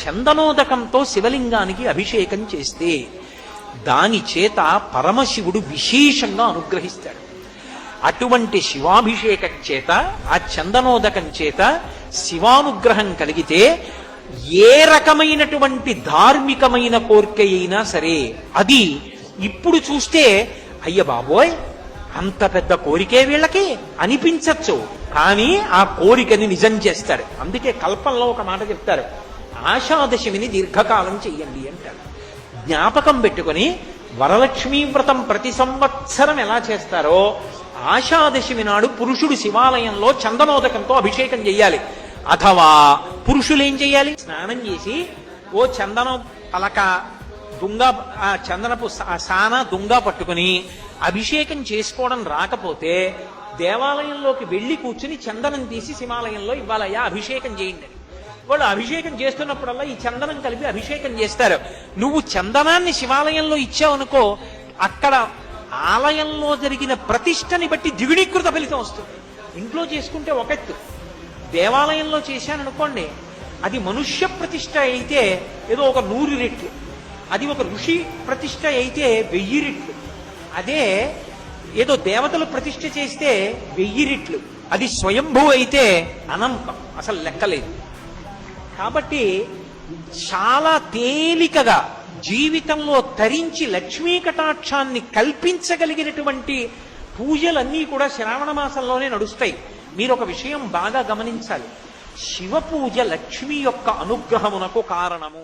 చందనోదకంతో శివలింగానికి అభిషేకం చేస్తే దాని చేత పరమశివుడు విశేషంగా అనుగ్రహిస్తాడు. అటువంటి శివాభిషేకం చేత, ఆ చందనోదకం చేత శివానుగ్రహం కలిగితే ఏ రకమైనటువంటి ధార్మికమైన కోరిక అయినా సరే అది ఇప్పుడు చూస్తే అయ్య బాబోయ్ అంత పెద్ద కోరికే వీళ్ళకి అనిపించచ్చు, కానీ ఆ కోరికని నిజం చేస్తారు. అందుకే కల్పంలో ఒక మాట చెప్తారు, ఆషాదశమిని దీర్ఘకాలం చెయ్యండి అంటారు. జ్ఞాపకం పెట్టుకుని వరలక్ష్మీ వ్రతం ప్రతి సంవత్సరం ఎలా చేస్తారో ఆషాదశమి నాడు పురుషుడు శివాలయంలో చందనోదకంతో అభిషేకం చెయ్యాలి. అథవా పురుషులు ఏం చెయ్యాలి, స్నానం చేసి ఓ చందనం పలక దుంగ, ఆ చందనపు సాన దుంగ పట్టుకుని అభిషేకం చేసుకోవడం రాకపోతే దేవాలయంలోకి వెళ్ళి కూర్చుని చందనం తీసి శివాలయంలో ఇవ్వాలయ్యా అభిషేకం చేయండి. వాళ్ళు అభిషేకం చేస్తున్నప్పుడల్లా ఈ చందనం కలిపి అభిషేకం చేస్తారు. నువ్వు చందనాన్ని శివాలయంలో ఇచ్చావనుకో, అక్కడ ఆలయంలో జరిగిన ప్రతిష్టని బట్టి ద్విగుణీకృత ఫలితం వస్తుంది. ఇంట్లో చేసుకుంటే ఒక ఎత్తు, దేవాలయంలో చేశాననుకోండి అది మనుష్య ప్రతిష్ట అయితే ఏదో ఒక 100 రెట్లు, అది ఒక ఋషి ప్రతిష్ట అయితే 1000 రెట్లు, అదే ఏదో దేవతలు ప్రతిష్ఠ చేస్తే 1000 రెట్లు, అది స్వయంభూ అయితే అనంతం, అసలు లెక్కలేదు. కాబట్టి చాలా తేలికగా జీవితంలో తరించి లక్ష్మీ కటాక్షాన్ని కల్పించగలిగినటువంటి పూజలన్నీ కూడా శ్రావణ మాసంలోనే నడుస్తాయి. మీరు ఒక విషయం బాగా గమనించాలి, శివ పూజ లక్ష్మి యొక్క అనుగ్రహమునకు కారణము.